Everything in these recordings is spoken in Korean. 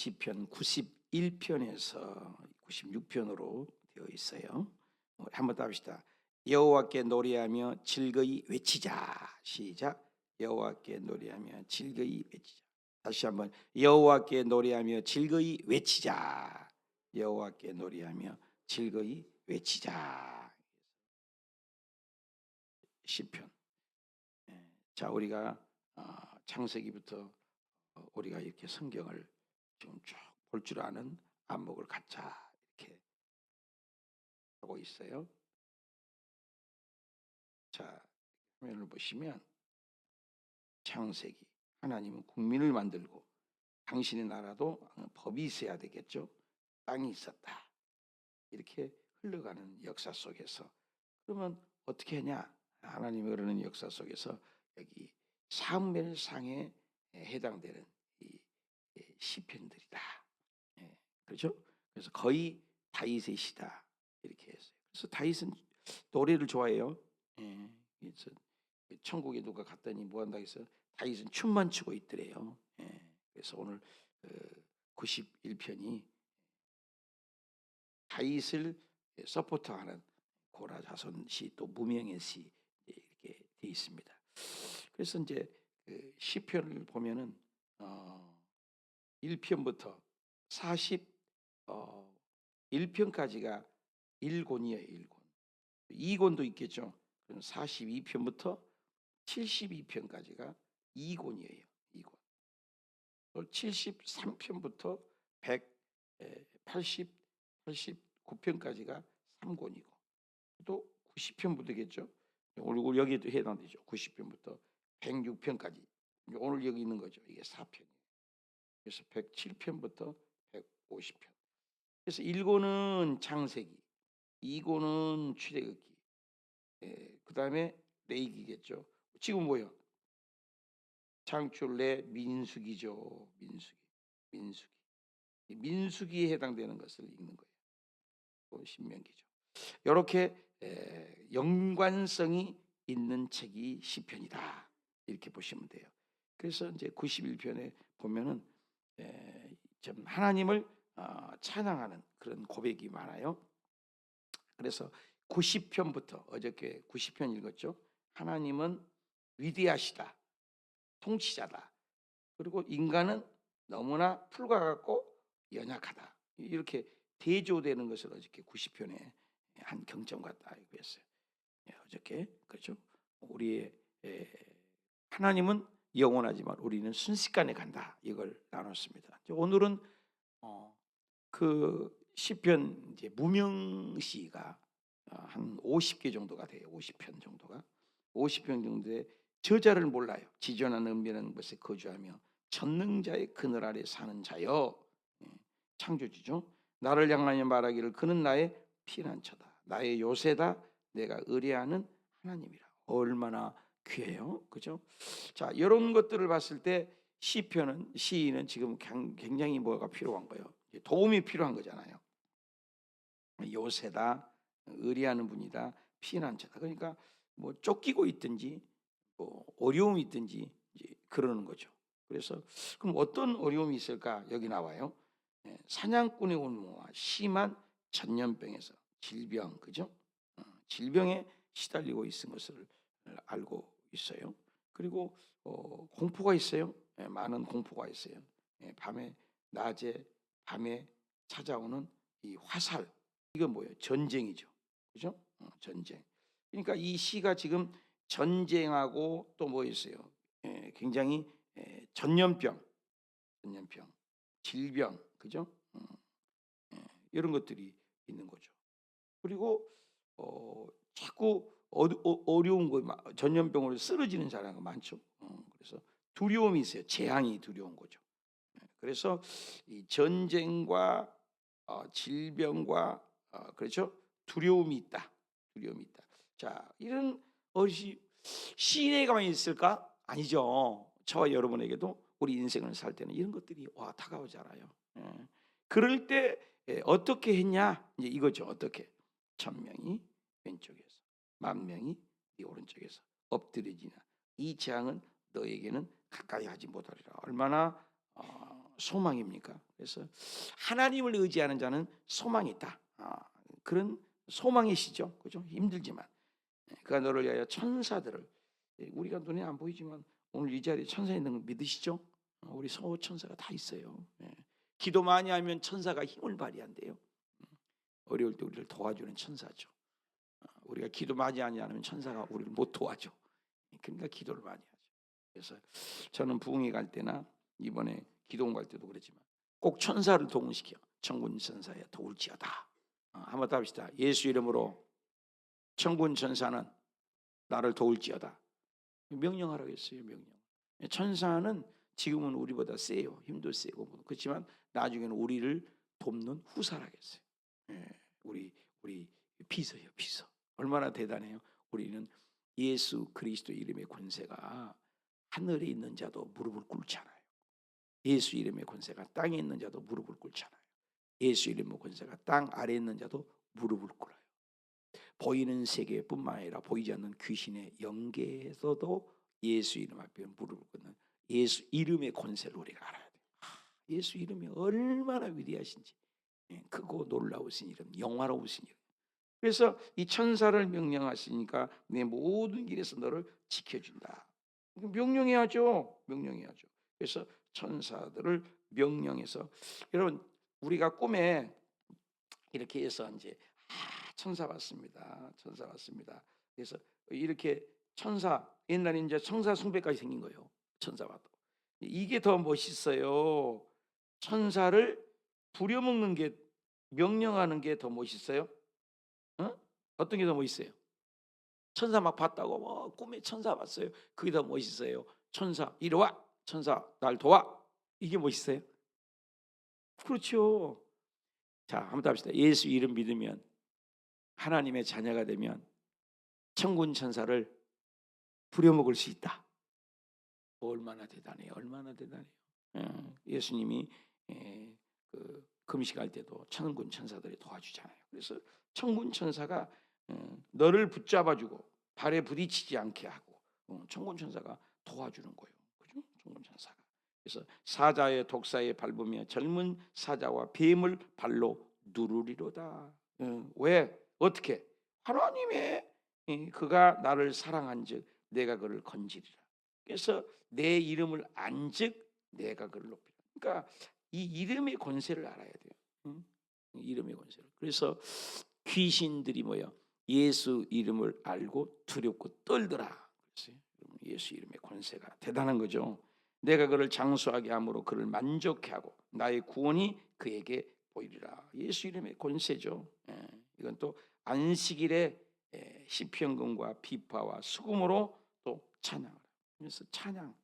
시편 91편에서 96편으로 되어 있어요. 한번 따봅시다. 여호와께 노래하며 즐거이 외치자. 시작. 여호와께 노래하며 즐거이 외치자. 다시 한번 여호와께 노래하며 즐거이 외치자. 여호와께 노래하며 즐거이 외치자. 시편. 자, 우리가 창세기부터 우리가 이렇게 성경을 좀 쭉 볼 줄 아는 안목을 갖자 이렇게 하고 있어요. 자, 화면을 보시면 창세기, 하나님은 국민을 만들고 당신의 나라도 법이 있어야 되겠죠. 땅이 있었다. 이렇게 흘러가는 역사 속에서 그러면 어떻게 하냐? 하나님이 그러는 역사 속에서 여기 사무엘상에 해당되는 이 시편들이다. 그렇죠? 그래서 거의 다윗의 시다 이렇게 했어요. 그래서 다윗은 노래를 좋아해요. 그래서 천국에 누가 갔더니 뭐 한다 해서 다윗은 춤만 추고 있더래요. 그래서 오늘 91편이 다윗을 서포터하는 고라 자손 시 또 무명의 시 이렇게 돼 있습니다. 그래서 이제 시편을 보면은 1편부터 41편까지가 1권이에요. 1권. 2권도 있겠죠. 그럼 42편부터 72편까지가 2권이에요. 2권. 또 73편부터 89편까지가 3권이고 또 90편부터겠죠. 오늘 여기도 해당되죠. 90편부터 106편까지. 오늘 여기 있는 거죠. 이게 4편이에요. 그래서 107편부터 150편. 그래서 1권은 창세기, 2권은 출애굽기, 그 다음에 레위기겠죠. 지금 뭐요? 창출 내 민수기죠. 민수기에 해당되는 것을 읽는 거예요. 신명기죠. 이렇게 연관성이 있는 책이 시편이다. 이렇게 보시면 돼요. 그래서 이제 91편에 보면은 좀 하나님을 찬양하는 그런 고백이 많아요. 그래서 90편부터 어저께 90편 읽었죠. 하나님은 위대하시다. 통치자다. 그리고 인간은 너무나 풀과 같고 연약하다. 이렇게 대조되는 것을 어저께 90편에 한 경점 같다 이거 했어요. 어저께 그렇죠? 우리의 하나님은 영원하지만 우리는 순식간에 간다. 이걸 나눴습니다. 오늘은 그 시편 이제 무명시가 한 50개 정도가 돼요. 50편 정도가 50편 정도의 저자를 몰라요. 지존한 은밀한 곳에 거주하며 전능자의 그늘 아래 사는 자여. 창조주죠. 나를 향하여 말하기를 그는 나의 피난처다. 나의 요새다. 내가 의뢰하는 하나님이라. 얼마나 귀해요. 그죠? 자, 이런 것들을 봤을 때 시인은 지금 굉장히 뭐가 필요한 거예요. 도움이 필요한 거잖아요. 요새다. 의뢰하는 분이다. 피난처다. 그러니까 뭐 쫓기고 있든지 뭐 어려움이 있든지 이제 그러는 거죠. 그래서 그럼 어떤 어려움이 있을까? 여기 나와요. 사냥꾼의 온모와 심한 전염병에서 질병, 그죠? 질병에 시달리고 있는 것을 알고 있어요. 그리고 공포가 있어요. 많은 공포가 있어요. 밤에 낮에 밤에 찾아오는 이 화살, 이건 뭐예요? 전쟁이죠, 그죠? 전쟁. 그러니까 이 시가 지금 전쟁하고 또 뭐 있어요? 굉장히 전염병, 질병, 그죠? 이런 것들이 있는 거죠. 그리고 자꾸 어려운 거, 전염병으로 쓰러지는 사람이 많죠. 그래서 두려움이 있어요. 재앙이 두려운 거죠. 그래서 이 전쟁과 질병과 그렇죠? 두려움이 있다. 자, 이런 시인의 가만히 있을까? 아니죠. 저와 여러분에게도 우리 인생을 살 때는 이런 것들이 다가오잖아요. 그럴 때 어떻게 했냐? 이제 이거죠. 어떻게? 1000명이 왼쪽에서 10,000명이 네 오른쪽에서 엎드려지나 이 재앙은 너에게는 가까이 하지 못하리라. 얼마나 소망입니까? 그래서 하나님을 의지하는 자는 소망이 있다. 그런 소망이시죠, 그죠? 힘들지만 그가 너를 위하여 천사들을, 우리가 눈에 안 보이지만 오늘 이 자리에 천사 있는 거 믿으시죠? 우리 서호 천사가 다 있어요. 기도 많이 하면 천사가 힘을 발휘한대요. 어려울 때 우리를 도와주는 천사죠. 우리가 기도 많이 하지 않으면 천사가 우리를 못 도와줘. 그러니까 기도를 많이 하죠. 그래서 저는 부흥회 갈 때나 이번에 기도원 갈 때도 그랬지만 꼭 천사를 동원시켜. 천군 천사여 도울지어다. 한번 더 합시다. 예수 이름으로 천군 천사는 나를 도울지어다. 명령하라고 했어요. 명령. 천사는 지금은 우리보다 세요. 힘도 세고 그렇지만 나중에는 우리를 돕는 후사라겠어요. 우리 비서예요. 비서. 얼마나 대단해요. 우리는 예수 그리스도 이름의 권세가 하늘에 있는 자도 무릎을 꿇잖아요. 예수 이름의 권세가 땅에 있는 자도 무릎을 꿇잖아요. 예수 이름의 권세가 땅 아래에 있는 자도 무릎을 꿇어요. 보이는 세계뿐만 아니라 보이지 않는 귀신의 영계에서도 예수 이름 앞에 무릎을 꿇는 예수 이름의 권세를 우리가 알아야 돼요. 예수 이름이 얼마나 위대하신지, 크고 놀라우신 이름, 영화로우신 이름. 그래서 이 천사를 명령하시니까 내 모든 길에서 너를 지켜준다. 명령해야죠. 명령해야죠. 그래서 천사들을 명령해서, 여러분 우리가 꿈에 이렇게 해서 이제 천사 왔습니다. 천사 왔습니다. 그래서 이렇게 천사, 옛날에 이제 천사 숭배까지 생긴 거예요. 천사 와도 이게 더 멋있어요. 천사를 부려먹는 게, 명령하는 게 더 멋있어요. 어떤 게 더 멋있어요? 천사 막 봤다고 뭐 꿈에 천사 봤어요. 그게 더 멋있어요. 천사 이리 와, 천사 날 도와, 이게 멋있어요? 그렇죠. 자, 한번 더 합시다. 예수 이름 믿으면, 하나님의 자녀가 되면 천군 천사를 부려먹을 수 있다. 얼마나 대단해요. 얼마나 대단해요. 예수님이 그 금식할 때도 천군 천사들이 도와주잖아요. 그래서 천군 천사가 너를 붙잡아주고 발에 부딪히지 않게 하고 천군 천사가 도와주는 거예요. 그죠? 천군 천사가. 그래서 사자의 독사에 밟으며 젊은 사자와 뱀을 발로 누르리로다. 왜? 어떻게? 하나님의 그가 나를 사랑한즉 내가 그를 건지리라. 그래서 내 이름을 안즉 내가 그를 높이라. 그러니까 이 이름의 권세를 알아야 돼요. 이름의 권세를. 그래서 귀신들이 뭐야? 예수 이름을 알고 두렵고 떨더라. 그랬어요. 예수 이름의 권세가 대단한 거죠. 내가 그를 장수하게 함으로 그를 만족해 하고 나의 구원이 그에게 보이리라. 예수 이름의 권세죠. 이건 또 안식일에 시편금과 비파와 수금으로 또 찬양을. 그래서 찬양.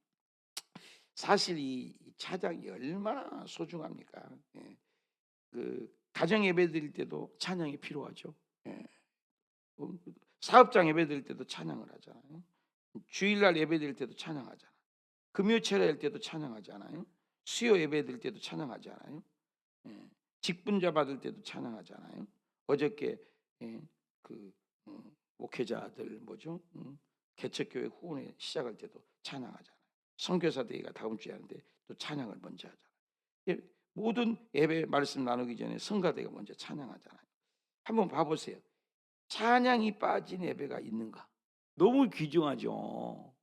사실 이 찬양이 얼마나 소중합니까? 그 가정 예배 드릴 때도 찬양이 필요하죠. 사업장 예배 드릴 때도 찬양을 하잖아요. 주일날 예배 드릴 때도 찬양하잖아요. 금요철 할 때도 찬양하잖아요. 수요 예배 드릴 때도 찬양하잖아요. 직분자 받을 때도 찬양하잖아요. 어저께 그 목회자들 뭐죠? 개척교회 후원회 시작할 때도 찬양하잖아요. 선교사 대회가 다음 주에 하는데 또 찬양을 먼저 하잖아요. 모든 예배 말씀 나누기 전에 성가대가 먼저 찬양하잖아요. 한번 봐보세요. 찬양이 빠진 예배가 있는가? 너무 귀중하죠.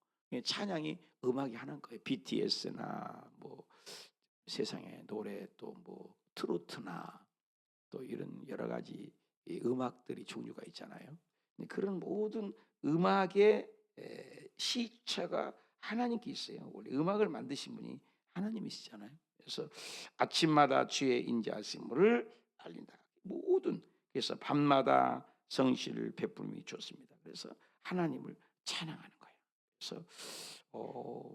찬양이 음악이 하나인 거예요. BTS나 뭐 세상에 노래 또 뭐 트로트나 또 이런 여러 가지 음악들이 종류가 있잖아요. 그런 모든 음악의 시초가 하나님께 있어요. 원래 음악을 만드신 분이 하나님이시잖아요. 그래서 아침마다 주의 인자하심을 알린다. 모든, 그래서 밤마다 성실을 베풀음이 좋습니다. 그래서 하나님을 찬양하는 거예요. 그래서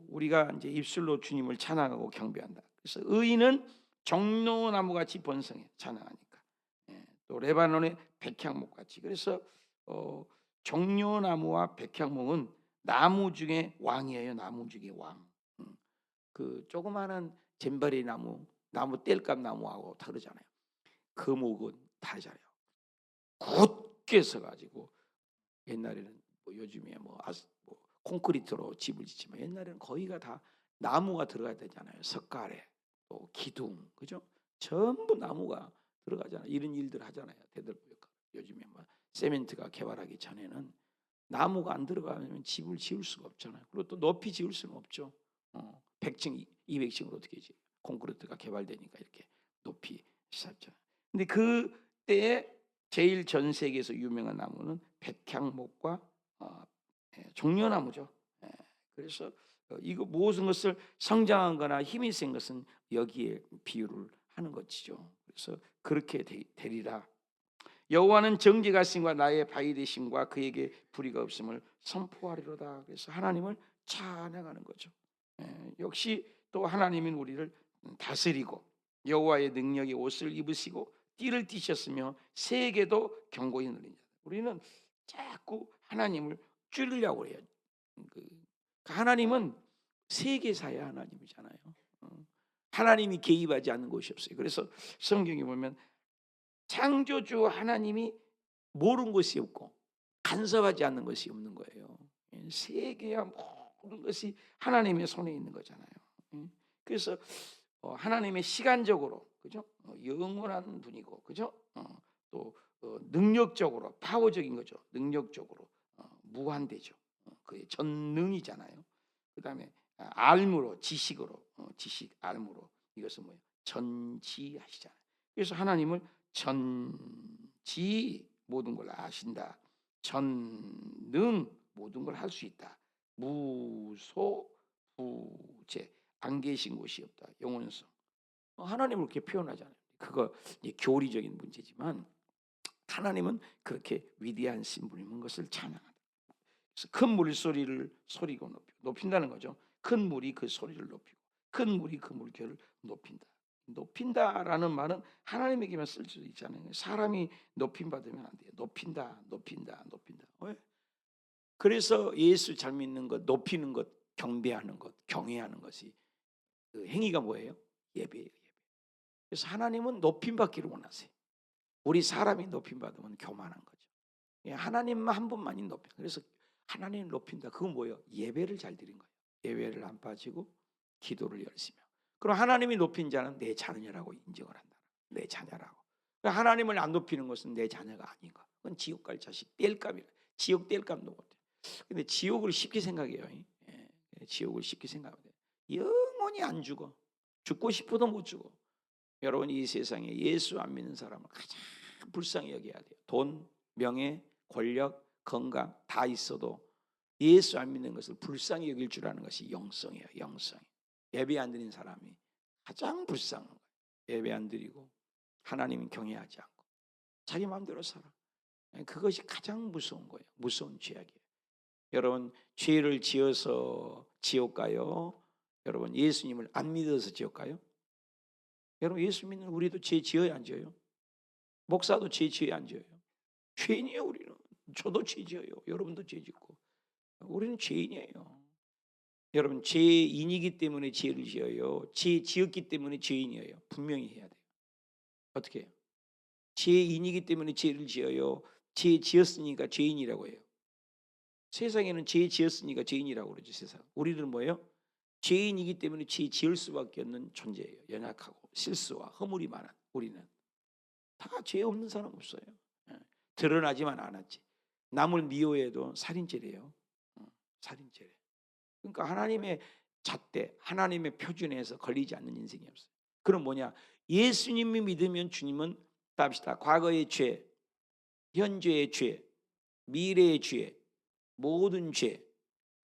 우리가 이제 입술로 주님을 찬양하고 경배한다. 그래서 의인은 종려나무 같이 번성해 찬양하니까. 또 레바논의 백향목 같이. 그래서 종려나무와 백향목은 나무 중에 왕이에요. 나무 중에 왕. 그 조그마한 잼바리 나무 땔감 나무하고 다르잖아요. 그 목은 다르잖아요. 굳게 서가지고, 옛날에는 뭐 요즘에 뭐 콘크리트로 집을 짓지만 옛날에는 거의가 다 나무가 들어가야 되잖아요. 석가래 또 기둥, 그죠? 전부 나무가 들어가잖아요. 이런 일들 하잖아요. 대들보니까 요즘에 뭐 세멘트가 개발하기 전에는 나무가 안 들어가면 집을 지을 수가 없잖아요. 그리고 또 높이 지을 수는 없죠. 100층, 200층으로 어떻게 지? 콘크리트가 개발되니까 이렇게 높이 쌓잖아요. 근데 그때에 제일 전 세계에서 유명한 나무는 백향목과 종려나무죠. 그래서 이거 모든 것을 성장한 거나 힘이 센 것은 여기에 비유를 하는 것이죠. 그래서 그렇게 되리라. 여호와는 정죄가 심과 나의 바위 되심과 그에게 불의가 없음을 선포하리로다. 그래서 하나님을 찬양하는 거죠. 역시 또 하나님은 우리를 다스리고 여호와의 능력의 옷을 입으시고 띠를 띠셨으며 세계도 경고히 누린 자. 우리는 자꾸 하나님을 줄이려고 해요. 하나님은 세계사의 하나님이잖아요. 하나님이 개입하지 않는 곳이 없어요. 그래서 성경에 보면 창조주 하나님이 모르는 것이 없고 간섭하지 않는 것이 없는 거예요. 세계와 모든 것이 하나님의 손에 있는 거잖아요. 그래서 하나님의 시간적으로, 그죠? 영원한 분이고, 그죠? 또 능력적으로 파워적인 거죠. 능력적으로 무한대죠. 그의 전능이잖아요. 그다음에 알므로, 지식으로, 지식 알므로, 이것은 뭐예요? 전지하시잖아요. 그래서 하나님을 전지, 모든 걸 아신다. 전능, 모든 걸 할 수 있다. 무소부재, 안 계신 곳이 없다. 영원성. 하나님을 그렇게 표현하잖아요. 그거 이제 교리적인 문제지만 하나님은 그렇게 위대한 신분인 것을 찬양한다. 그래서 큰 물소리를 소리고 높인다는 거죠. 큰 물이 그 소리를 높이고 큰 물이 그 물결을 높인다. 높인다라는 말은 하나님에게만 쓸 수 있잖아요. 사람이 높임 받으면 안 돼요. 높인다, 높인다, 높인다. 왜? 그래서 예수 잘 믿는 것, 높이는 것, 경배하는 것, 경외하는 것이 그 행위가 뭐예요? 예배예요. 예배. 그래서 하나님은 높임 받기를 원하세요. 우리 사람이 높임 받으면 교만한 거죠. 하나님만 한 분만이 높여. 그래서 하나님을 높인다. 그건 뭐예요? 예배를 잘 드린 거예요. 예배를 안 빠지고 기도를 열심히 하고. 그럼 하나님이 높인 자는 내 자녀라고 인정을 한다. 내 자녀라고. 하나님을 안 높이는 것은 내 자녀가 아닌 거. 그건 지옥 갈 자식 뗄감이라. 지옥 뗄감도 못해. 근데 지옥을 쉽게 생각해요. 지옥을 쉽게 생각해요. 영원히 안 죽어. 죽고 싶어도 못 죽어. 여러분, 이 세상에 예수 안 믿는 사람은 가장 불쌍히 여겨야 돼요. 돈, 명예, 권력, 건강 다 있어도 예수 안 믿는 것을 불쌍히 여길 줄 아는 것이 영성이에요. 영성. 예배 안 드리는 사람이 가장 불쌍한 거예요. 예배 안 드리고 하나님은 경외하지 않고 자기 마음대로 살아. 그것이 가장 무서운 거예요. 무서운 죄악이에요. 여러분, 죄를 지어서 지옥 가요? 여러분, 예수님을 안 믿어서 지옥 가요? 여러분, 예수 믿는 우리도 죄 지어야 안 지어요? 목사도 죄 지어야 안 지어요? 죄인이에요. 우리는. 저도 죄 지어요. 여러분도 죄 짓고. 우리는 죄인이에요. 여러분, 죄인이기 때문에 죄를 지어요? 죄 지었기 때문에 죄인이에요? 분명히 해야 돼요. 어떻게 해요? 죄인이기 때문에 죄를 지어요? 죄 지었으니까 죄인이라고 해요? 세상에는 죄 지었으니까 죄인이라고 그러죠. 세상. 우리는 뭐예요? 죄인이기 때문에 죄 지을 수밖에 없는 존재예요. 연약하고 실수와 허물이 많은 우리는. 다 죄 없는 사람 없어요. 드러나지만 않았지. 남을 미워해도 살인죄래요. 살인죄래. 그러니까 하나님의 잣대, 하나님의 표준에서 걸리지 않는 인생이 없어요. 그럼 뭐냐? 예수님이 믿으면 주님은 답시다. 과거의 죄, 현재의 죄, 미래의 죄, 모든 죄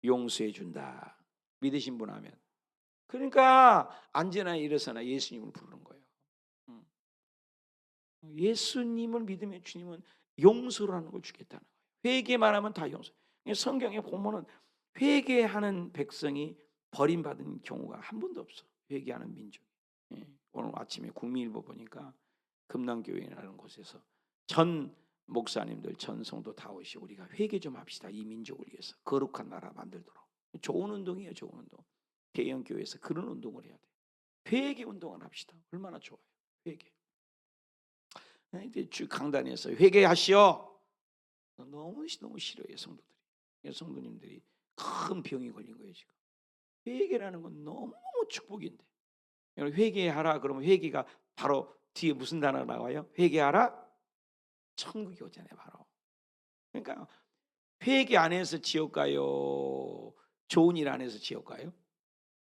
용서해 준다. 믿으신 분 하면. 그러니까 앉으나 일어서나 예수님을 부르는 거예요. 예수님을 믿으면 주님은 용서라는 걸 주겠다는 거예요. 회개만 하면 다 용서. 성경에 보면은 회개하는 백성이 버림받은 경우가 한 번도 없어. 회개하는 민족. 오늘 아침에 국민일보 보니까 금남교회라는 곳에서 전 목사님들, 전 성도 다 오시고 우리가 회개 좀 합시다. 이 민족을 위해서 거룩한 나라 만들도록. 좋은 운동이에요. 좋은 운동. 대형 교회에서 그런 운동을 해야 돼. 회개 운동을 합시다. 얼마나 좋아요. 회개. 주 강단에서 회개하시오. 너무 싫어요. 성도들이. 성도님들이 큰 병이 걸린 거예요. 지금 회개라는 건 너무 축복인데 여러분 회개하라 그러면 회개가 바로 뒤에 무슨 단어가 나와요? 회개하라 천국이 오잖아요. 바로. 그러니까 회개 안 해서 지옥 가요? 좋은 일 안 해서 지옥 가요?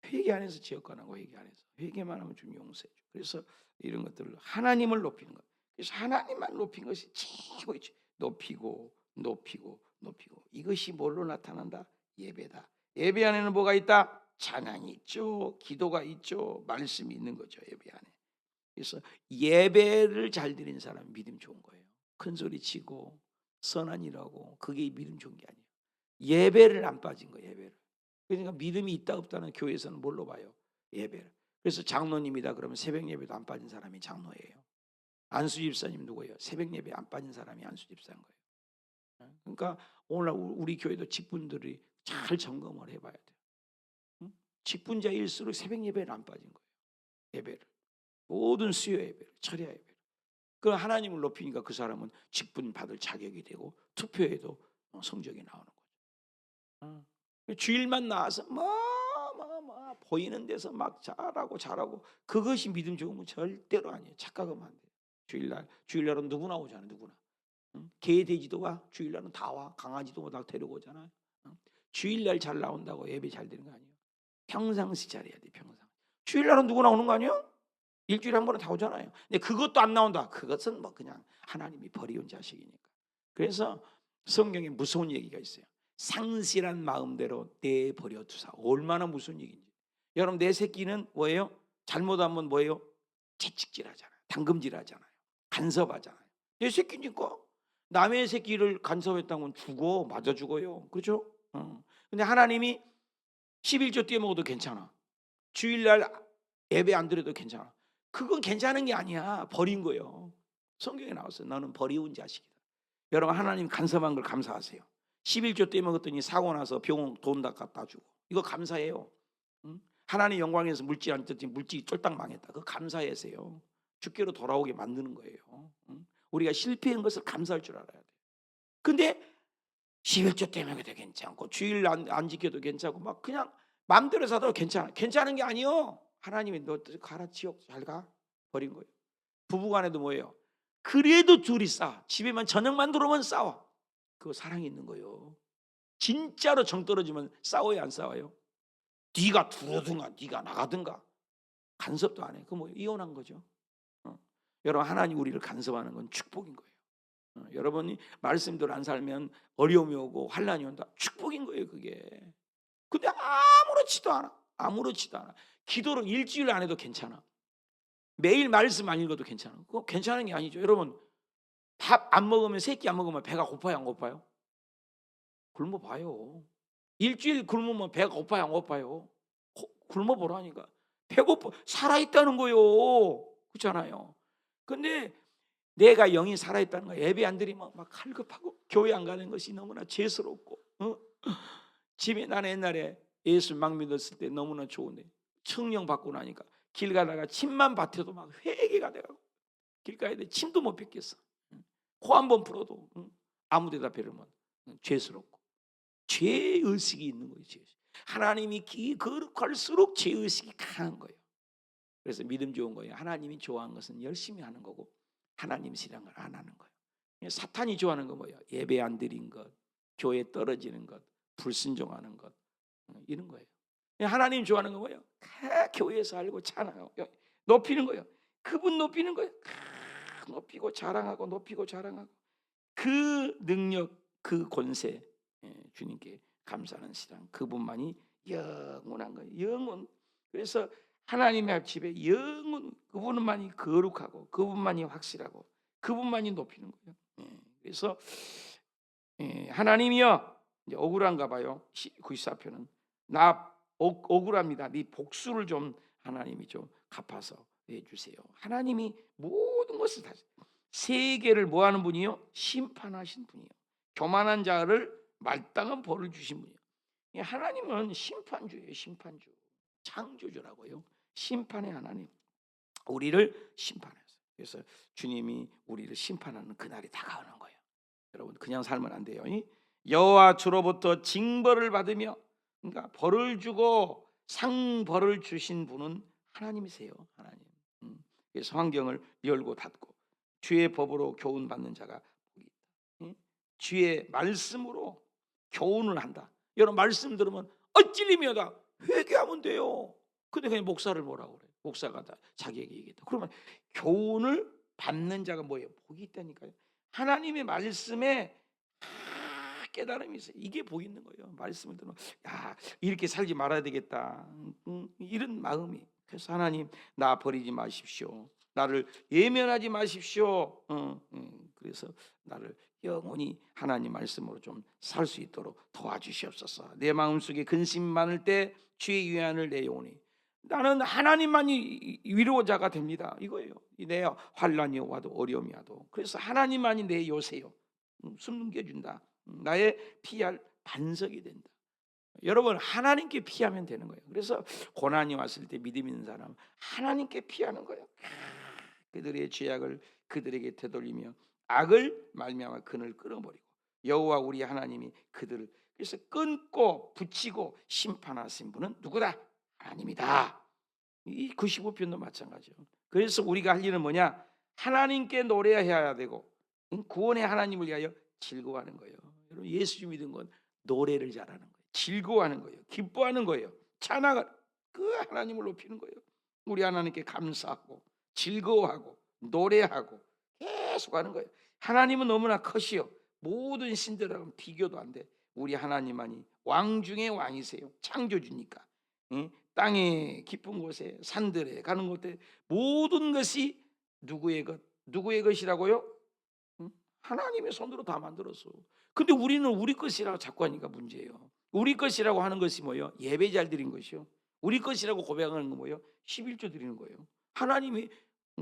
회개 안 해서 지옥 가는 거. 회개 안 해서. 회개만 하면 좀 용서해 줘. 그래서 이런 것들을 하나님을 높이는 것. 그래서 하나님만 높인 것이 최고이죠. 높이고 높이고 높이고. 이것이 뭘로 나타난다? 예배다. 예배 안에는 뭐가 있다? 찬양이 있죠. 기도가 있죠. 말씀이 있는 거죠. 예배 안에. 그래서 예배를 잘 드리는 사람은 믿음 좋은 거예요. 큰 소리 치고 선한 일하고 그게 믿음 좋은 게 아니에요. 예배를 안 빠진 거예요. 예배를. 그러니까 믿음이 있다 없다는 교회에서는 뭘로 봐요? 예배를. 그래서 장로님이다 그러면 새벽 예배도 안 빠진 사람이 장로예요. 안수 집사님 누구예요? 새벽 예배 안 빠진 사람이 안수 집사인 거예요. 그러니까 오늘 우리 교회도 직분들이 잘 점검을 해봐야 돼요. 직분자일수록 새벽 예배를 안 빠진 거예요. 예배를. 모든 수요 예배를, 철야 예배를. 그 하나님을 높이니까 그 사람은 직분 받을 자격이 되고 투표에도 성적이 나오는 거죠. 주일만 나와서 보이는 데서 막 잘하고 그것이 믿음 좋은 건 절대로 아니에요. 착각하면 안 돼요. 주일날은 누구나 오잖아요. 누구나. 개 돼지도 와. 주일날은 다 와. 강아지도 다 데리고 오잖아요. 주일날 잘 나온다고 예배 잘 되는 거 아니에요. 평상시 잘해야 돼. 평상. 주일날은 누구나 오는 거 아니에요? 일주일에 한 번은 다 오잖아요. 근데 그것도 안 나온다. 그것은 뭐 그냥 하나님이 버리운 자식이니까. 그래서 성경에 무서운 얘기가 있어요. 상실한 마음대로 내버려 두사. 얼마나 무슨 얘기인지. 여러분 내 새끼는 뭐예요? 잘못하면 뭐예요? 채찍질하잖아요. 당금질하잖아요. 간섭하잖아요. 내 새끼니까 남의 새끼를 간섭했다면 죽어. 맞아 죽어요. 그렇죠? 근데 하나님이 11조 떼 먹어도 괜찮아. 주일날 예배 안 드려도 괜찮아. 그건 괜찮은 게 아니야. 버린 거예요. 성경에 나왔어요. 너는 버리운 자식이다. 여러분 하나님 간섭한 걸 감사하세요. 11조 떼먹었더니 사고 나서 병원 돈 다 갖다 주고. 이거 감사해요. 하나님 영광에서 물질 안 떴더니 물질이 쫄딱 망했다. 그거 감사하세요. 주께로 돌아오게 만드는 거예요. 우리가 실패한 것을 감사할 줄 알아야 돼. 근데 11조 떼먹어도 괜찮고 주일 안 지켜도 괜찮고 막 그냥 마음대로 사도 괜찮아. 괜찮은 게 아니요. 하나님이 너 가라 지옥 잘 가. 버린 거예요. 부부간에도 뭐예요? 그래도 둘이 싸워. 집에만 저녁만 들어오면 싸워. 그거 사랑이 있는 거예요. 진짜로 정 떨어지면 싸워요 안 싸워요? 네가 들어든가 네가 나가든가. 간섭도 안 해. 그거 뭐 이혼한 거죠. 여러분 하나님 우리를 간섭하는 건 축복인 거예요. 여러분이 말씀대로 안 살면 어려움이 오고 환난이 온다. 축복인 거예요 그게. 근데 아무렇지도 않아. 아무렇지도 않아. 기도를 일주일 안 해도 괜찮아. 매일 말씀 안 읽어도 괜찮아. 그거 괜찮은 게 아니죠. 여러분 밥 안 먹으면 세끼 안 먹으면 배가 고파요 안 고파요? 굶어봐요. 일주일 굶으면 배가 고파요 안 고파요? 굶어보라니까. 배고파 살아있다는 거요. 그렇잖아요. 근데 내가 영이 살아있다는 거 예배 안 드리면 막 갈급하고 교회 안 가는 것이 너무나 죄스럽고 집에 나는 옛날에 예수 막 믿었을 때 너무나 좋은데 성령 받고 나니까 길 가다가 침만 밭에도 막 회개가 돼가고 길가에 침도 못 뱉겠어. 코 한 번 풀어도 아무 데다 베르면 죄스럽고 죄의식이 있는 거예요. 죄의식. 하나님이 거룩할수록 죄의식이 강한 거예요. 그래서 믿음 좋은 거예요. 하나님이 좋아하는 것은 열심히 하는 거고 하나님 싫어하는 걸 안 하는 거예요. 사탄이 좋아하는 건 뭐예요? 예배 안 드린 것, 교회 떨어지는 것, 불순종하는 것 이런 거예요. 하나님 좋아하는 건 뭐예요? 교회에서 알고 찬양하고 높이는 거예요. 그분 높이는 거예요. 높이고 자랑하고 높이고 자랑하고 그 능력 그 권세 주님께 감사하는 신앙 그분만이 영원한 거예요. 영원. 그래서 하나님의 집에 영원 그분만이 거룩하고 그분만이 확실하고 그분만이 높이는 거예요. 그래서 하나님이여 이제 억울한가 봐요. 94편은 나 억울합니다. 네 복수를 좀 하나님이 좀 갚아서 해주세요. 하나님이 모든 것을 다 세계를 뭐하는 분이요? 심판하신 분이요. 교만한 자를 마땅한 벌을 주신 분이요. 하나님은 심판주예요. 심판주. 창조주라고요. 심판의 하나님. 우리를 심판했어요. 그래서 주님이 우리를 심판하는 그날이 다가오는 거예요. 여러분 그냥 살면 안 돼요. 여호와 주로부터 징벌을 받으며 그러니까 벌을 주고 상벌을 주신 분은 하나님이세요. 하나님. 그래서 환경을 열고 닫고 주의 법으로 교훈 받는 자가 복이 있다. 주의 말씀으로 교훈을 한다. 여러분 말씀 들으면 찔림이다. 회개하면 돼요. 근데 그냥 목사를 뭐라고 그래? 목사가 다 자기에게 얘기했다. 그러면 교훈을 받는 자가 뭐예요? 복이 있다니까요. 하나님의 말씀에 깨달음이 있어요. 이게 복이 있는 거예요. 말씀을 들으면 야, 이렇게 살지 말아야 되겠다. 이런 마음이. 그래서 하나님 나 버리지 마십시오. 나를 예면하지 마십시오. 그래서 나를 영원히 하나님 말씀으로 좀 살 수 있도록 도와주시옵소서. 내 마음속에 근심이 많을 때 주의 위안을 내오니 나는 하나님만이 위로자가 됩니다. 이거예요. 내 환난이 와도 어려움이 와도 그래서 하나님만이 내 요새요. 숨 넘겨준다. 나의 피할 반석이 된다. 여러분 하나님께 피하면 되는 거예요. 그래서 고난이 왔을 때 믿음 있는 사람은 하나님께 피하는 거예요. 그들의 죄악을 그들에게 되돌리며 악을 말미암아 그늘 끊어버리고 여호와 우리 하나님이 그들을 그래서 끊고 붙이고 심판하신 분은 누구다? 하나님이다. 이 95편도 마찬가지예요. 그래서 우리가 할 일은 뭐냐? 하나님께 노래해야 되고 구원의 하나님을 위하여 즐거워하는 거예요. 여러분 예수 믿은 건 노래를 잘하는 거예요. 즐거워하는 거예요. 기뻐하는 거예요. 찬양을 그 하나님을 높이는 거예요. 우리 하나님께 감사하고 즐거워하고 노래하고 계속 하는 거예요. 하나님은 너무나 크시오. 모든 신들하고는 비교도 안 돼. 우리 하나님만이 왕 중의 왕이세요. 창조주니까. 땅의 깊은 곳에 산들에 가는 곳에 모든 것이 누구의 것? 누구의 것이라고요? 하나님의 손으로 다 만들었어. 근데 우리는 우리 것이라고 자꾸 하니까 문제예요. 우리 것이라고 하는 것이 뭐예요? 예배 잘 드린 것이요. 우리 것이라고 고백하는 건 뭐예요? 11조 드리는 거예요. 하나님이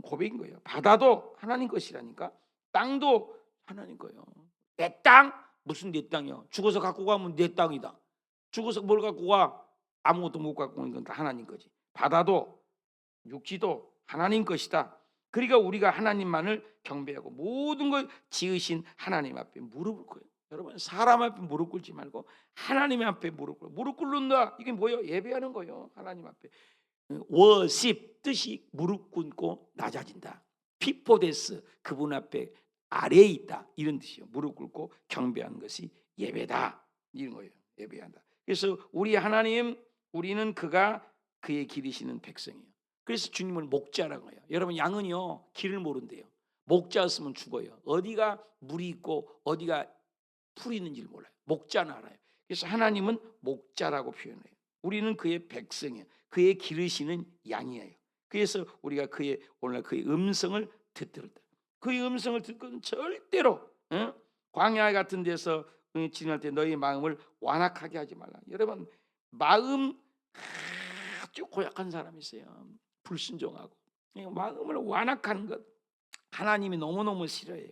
고백인 거예요. 바다도 하나님 것이라니까. 땅도 하나님 거예요. 내 땅? 무슨 내 땅이요? 죽어서 갖고 가면 내 땅이다. 죽어서 뭘 갖고 가? 아무것도 못 갖고 오는 건 다 하나님 거지. 바다도 육지도 하나님 것이다. 그러니까 우리가 하나님만을 경배하고 모든 걸 지으신 하나님 앞에 무릎을 꿇어요. 여러분 사람 앞에 무릎 꿇지 말고 하나님 앞에 무릎 꿇어. 무릎 꿇는다. 이게 뭐예요? 예배하는 거예요. 하나님 앞에. 워십 뜻이 무릎 꿇고 낮아진다. 피포데스 그분 앞에 아래에 있다. 이런 뜻이요. 무릎 꿇고 경배하는 것이 예배다. 이런 거예요. 예배한다. 그래서 우리 하나님 우리는 그가 그의 기르시는 백성이에요. 그래서 주님을 목자라고 해요. 여러분 양은요 길을 모른대요. 목자였으면 죽어요. 어디가 물이 있고 어디가 풀이 있는지를 몰라요. 목자는 알아요. 그래서 하나님은 목자라고 표현해요. 우리는 그의 백성이에요. 그의 기르시는 양이에요. 그래서 우리가 오늘 그의 음성을 듣더라. 그의 음성을 듣고는 절대로 광야 같은 데서 지날 때 너희 마음을 완악하게 하지 말라. 여러분 마음 아주 고약한 사람이 있어요. 불순종하고 마음을 완악하는 것 하나님이 너무너무 싫어해요.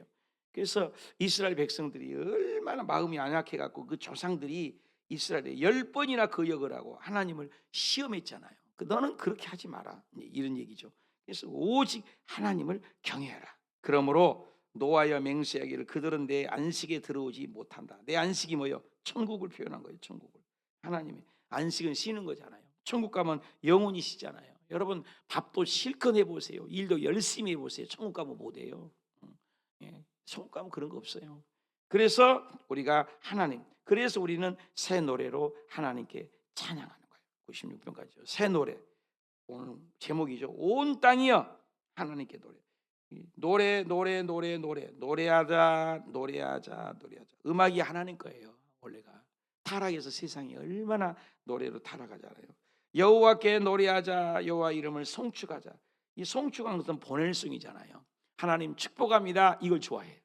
그래서 이스라엘 백성들이 얼마나 마음이 완악해 갖고 그 조상들이 이스라엘에 10번이나 거역을 하고 하나님을 시험했잖아요. 너는 그렇게 하지 마라 이런 얘기죠. 그래서 오직 하나님을 경외하라. 그러므로 노하여 맹세하기를 그들은 내 안식에 들어오지 못한다. 내 안식이 뭐예요? 천국을 표현한 거예요. 천국을. 하나님의 안식은 쉬는 거잖아요. 천국 가면 영원히 쉬잖아요. 여러분 밥도 실컷 해보세요. 일도 열심히 해보세요. 천국 가면 못해요. 천국 가면 그런 거 없어요. 그래서 우리가 하나님 그래서 우리는 새 노래로 하나님께 찬양하는 거예요. 96편까지요. 새 노래 오늘 제목이죠. 온 땅이여 하나님께 노래하자. 음악이 하나님 거예요. 원래가 타락해서 세상이 얼마나 노래로 타락하잖아요. 여호와께 노래하자. 여호와 이름을 송축하자. 이 송축한 것은 보낼송이잖아요. 하나님 축복합니다. 이걸 좋아해요.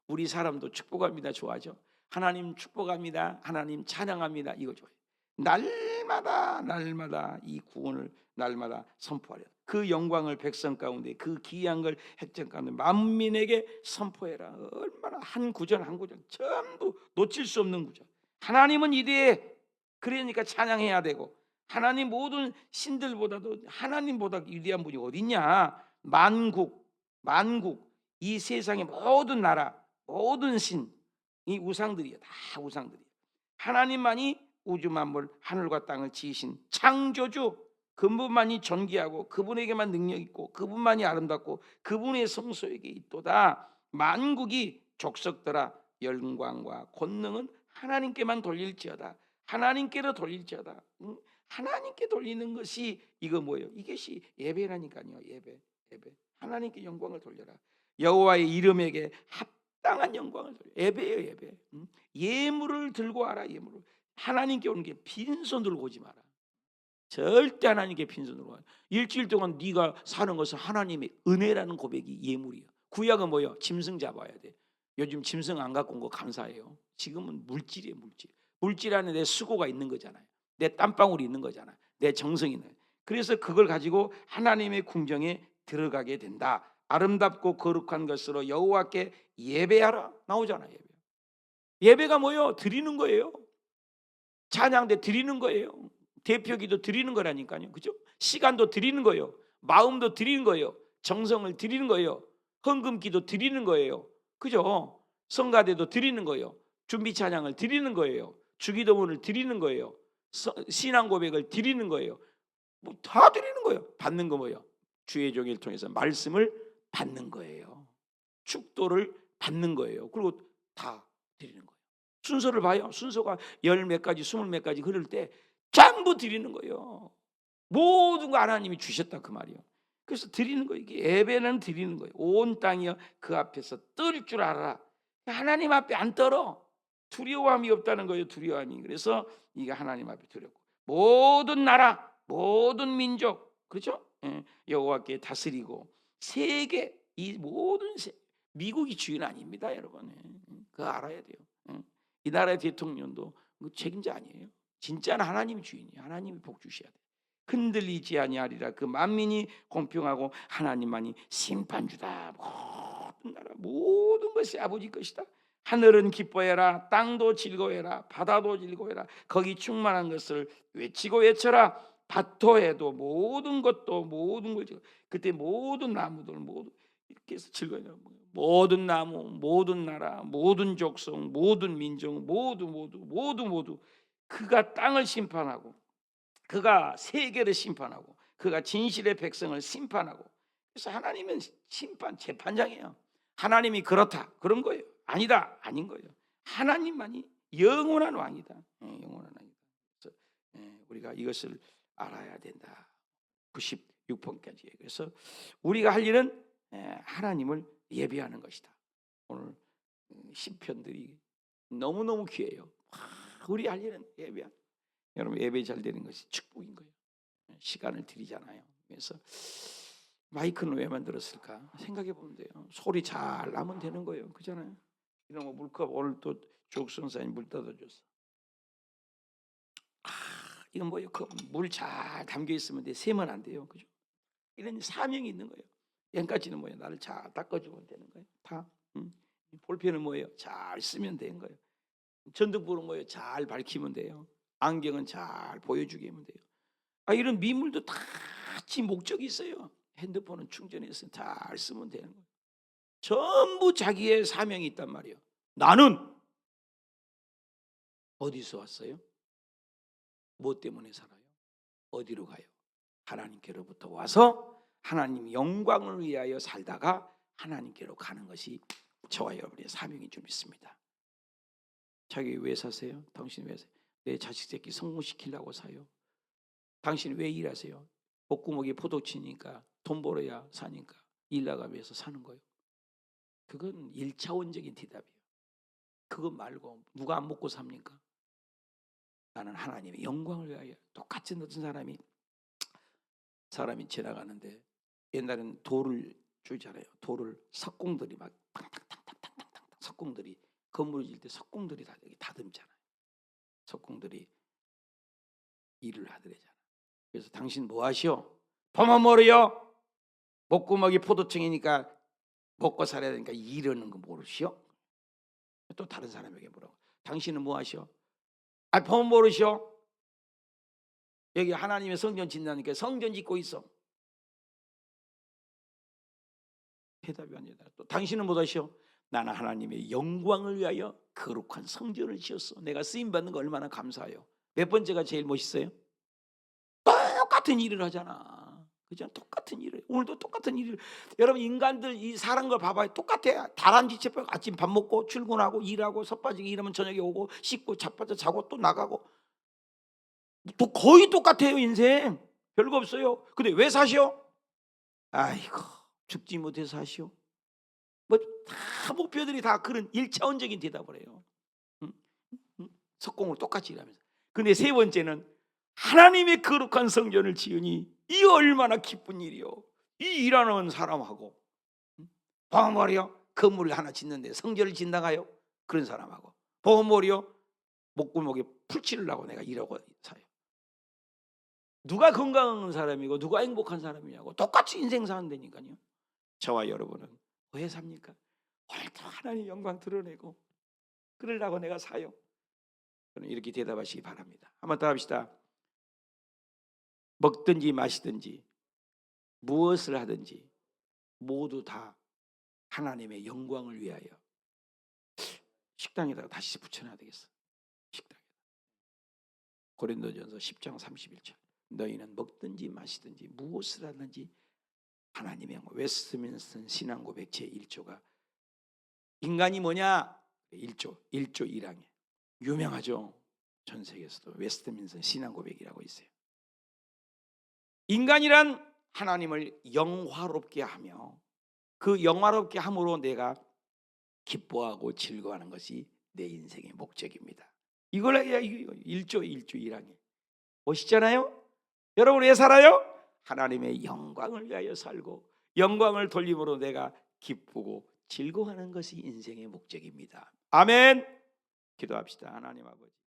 우리 사람도 축복합니다. 좋아하죠. 하나님 축복합니다. 하나님 찬양합니다. 이걸 좋아해요. 날마다 이 구원을 날마다 선포하려. 그 영광을 백성 가운데 그 귀한 걸 핵정 가운데 만민에게 선포해라. 얼마나 한 구절 한 구절 전부 놓칠 수 없는 구절. 하나님은 이대해. 그러니까 찬양해야 되고 하나님 모든 신들보다도 하나님보다 위대한 분이 어딨냐. 만국 이 세상의 모든 나라 모든 신 이 우상들이에요. 다 우상들이에요. 하나님만이 우주 만물 하늘과 땅을 지으신 창조주 그분만이 존귀하고 그분에게만 능력 있고 그분만이 아름답고 그분의 성소에게 있도다. 만국이 족속들아 영광과 권능은 하나님께만 돌릴지어다. 하나님께로 돌릴지어다. 하나님께 돌리는 것이 이거 뭐예요? 이것이 예배라니까요. 예배. 하나님께 영광을 돌려라. 여호와의 이름에게 합당한 영광을 돌려. 예배예요, 예배. 예물을 들고 와라. 예물을. 하나님께 오는 게 빈손 들고 오지 마라. 절대 하나님께 빈손으로 와요. 일주일 동안 네가 사는 것은 하나님의 은혜라는 고백이 예물이야. 구약은 뭐예요? 짐승 잡아야 돼. 요즘 짐승 안 갖고 온 거 감사해요. 지금은 물질이에요, 물질. 물질 안에 내 수고가 있는 거잖아요. 내 땀방울이 있는 거잖아요. 내 정성이 있는. 그래서 그걸 가지고 하나님의 궁정에 들어가게 된다. 아름답고 거룩한 것으로 여호와께 예배하라. 나오잖아요. 예배. 예배가 뭐예요? 드리는 거예요. 찬양대 드리는 거예요. 대표기도 드리는 거라니까요. 그죠? 시간도 드리는 거예요. 마음도 드리는 거예요. 정성을 드리는 거예요. 헌금기도 드리는 거예요. 그죠? 성가대도 드리는 거예요. 준비 찬양을 드리는 거예요. 주기도문을 드리는 거예요. 신앙 고백을 드리는 거예요. 뭐 다 드리는 거예요. 받는 거 뭐예요? 주의 종일 통해서 말씀을 받는 거예요. 축도를 받는 거예요. 그리고 다 드리는 거예요. 순서를 봐요. 순서가 열 몇 가지, 스물 몇 가지 그럴 때 전부 드리는 거예요. 모든 거 하나님이 주셨다 그 말이에요. 그래서 드리는 거예요. 이게 예배는 드리는 거예요. 온 땅이여 그 앞에서 떨 줄 알아라. 하나님 앞에 안 떨어. 두려움이 없다는 거예요. 두려움이. 그래서 이게 하나님 앞에 두렵고 모든 나라, 모든 민족, 그렇죠? 여호와께 다스리고 세계 이 모든 미국이 주인 아닙니다, 여러분. 그거 알아야 돼요. 이 나라의 대통령도 책임자 아니에요. 진짜는 하나님이 주인이에요. 하나님이 복 주셔야 돼요. 흔들리지 아니하리라. 그 만민이 공평하고 하나님만이 심판주다. 모든 나라 모든 것이 아버지 것이다. 하늘은 기뻐해라. 땅도 즐거워해라. 바다도 즐거워해라. 거기 충만한 것을 외치고 외쳐라. 밭토해도 모든 것도 모든 걸 그때 모든 나무들 모두 이렇게 해서 즐거워해요. 모든 나무, 모든 나라, 모든 족속, 모든 민족, 모두 그가 땅을 심판하고 그가 세계를 심판하고 그가 진실의 백성을 심판하고. 그래서 하나님은 심판 재판장이에요. 하나님이 그렇다 그런 거예요. 아니다 아닌 거예요. 하나님만이 영원한 왕이다. 영원한 왕이다. 그래서 우리가 이것을 알아야 된다. 96번까지. 그래서 우리가 할 일은 하나님을 예배하는 것이다. 오늘 시편들이 너무너무 귀해요. 우리 할 일은 예배야. 여러분 예배 잘 되는 것이 축복인 거예요. 시간을 드리잖아요. 그래서 마이크는 왜 만들었을까 생각해 보면 돼요. 소리 잘 나면 되는 거예요. 그잖아요. 이런 거 물컵 오늘 또 조국선사님 물 떠다줬어. 이건 뭐예요? 물 잘 담겨 있으면 돼. 세면 안 돼요. 그죠? 이런 사명이 있는 거예요. 얘까지는 뭐예요? 나를 잘 닦아주면 되는 거예요. 다. 볼펜은 뭐예요? 잘 쓰면 되는 거예요. 전등불은 뭐예요? 잘 밝히면 돼요. 안경은 잘 보여주게 하면 돼요. 이런 미물도 다 목적이 있어요. 핸드폰은 충전해서 잘 쓰면 되는 거예요. 전부 자기의 사명이 있단 말이에요. 나는 어디서 왔어요? 뭐 때문에 살아요? 어디로 가요? 하나님께로부터 와서 하나님 영광을 위하여 살다가 하나님께로 가는 것이 저와 여러분의 사명인 줄 믿습니다. 자기 왜 사세요? 당신 왜 사요? 내 자식 새끼 성공시키려고 사요. 당신 왜 일하세요? 목구멍에 포도치니까 돈 벌어야 사니까 일 나가면서 사는 거예요. 그건 1차원적인 대답이에요. 그거 말고 누가 안 먹고 삽니까? 나는 하나님의 영광을 위하여. 똑같은 어떤 사람이 지나가는데 옛날에는 돌을 주잖아요. 돌을 석공들이 막 탕탕탕탕탕탕 석공들이 건물을 지을 때 석공들이 다 여기 다듬잖아요. 석공들이 일을 하더래잖아. 그래서 당신 뭐 하시오? 범한 모르요? 목구멍이 포도청이니까 먹고 살아야 되니까 이러는 거 모르시오? 또 다른 사람에게 물어봐. 당신은 뭐 하시오? 범한 모르시오? 여기 하나님의 성전 짓는다니까 성전 짓고 있어. 대답이 아니다. 또 당신은 뭐 하시오? 나는 하나님의 영광을 위하여 거룩한 성전을 지었어. 내가 쓰임 받는 거 얼마나 감사해요. 몇 번째가 제일 멋있어요? 똑같은 일을 하잖아. 그죠? 똑같은 일을. 오늘도 똑같은 일을. 여러분 인간들 이 사는 걸 봐봐요. 똑같아. 다람쥐 채 아침 밥 먹고 출근하고 일하고 섭빠지기 일하면 저녁에 오고 씻고 자빠져 자고 또 나가고. 또 거의 똑같아요 인생. 별거 없어요. 근데 왜 사시오? 아이고 죽지 못해서 사시오. 뭐 다 목표들이 다 그런 일차원적인 대답을 해요. 석공을 똑같이 일하면서. 근데 세 번째는 하나님의 거룩한 성전을 지으니 이 얼마나 기쁜 일이요. 이 일하는 사람하고 보험머리요 건물을 하나 짓는데 성전을 짓나가요? 그런 사람하고 보험머리요 목구멍에 풀칠을 내가 일하고 사요. 누가 건강한 사람이고 누가 행복한 사람이냐고. 똑같이 인생 사는다니까요. 저와 여러분은 왜 삽니까? 오늘도 하나님 영광 드러내고 그러려고 내가 사요. 저는 이렇게 대답하시기 바랍니다. 한번 더 합시다. 먹든지 마시든지 무엇을 하든지 모두 다 하나님의 영광을 위하여. 식당에다가 다시 붙여놔야 되겠어. 식당에. 고린도전서 10장 31절. 너희는 먹든지 마시든지 무엇을 하든지 하나님의 영광. 웨스트민스터 신앙고백 제1조가 인간이 뭐냐? 1조 1항에 유명하죠. 전 세계에서도 웨스트민스터 신앙고백이라고 있어요. 인간이란 하나님을 영화롭게 하며 그 영화롭게 함으로 내가 기뻐하고 즐거워하는 것이 내 인생의 목적입니다. 이걸 1조 1항에 멋있잖아요. 여러분 왜 살아요? 하나님의 영광을 위하여 살고 영광을 돌림으로 내가 기쁘고 즐거워하는 것이 인생의 목적입니다. 아멘. 기도합시다. 하나님 아버지.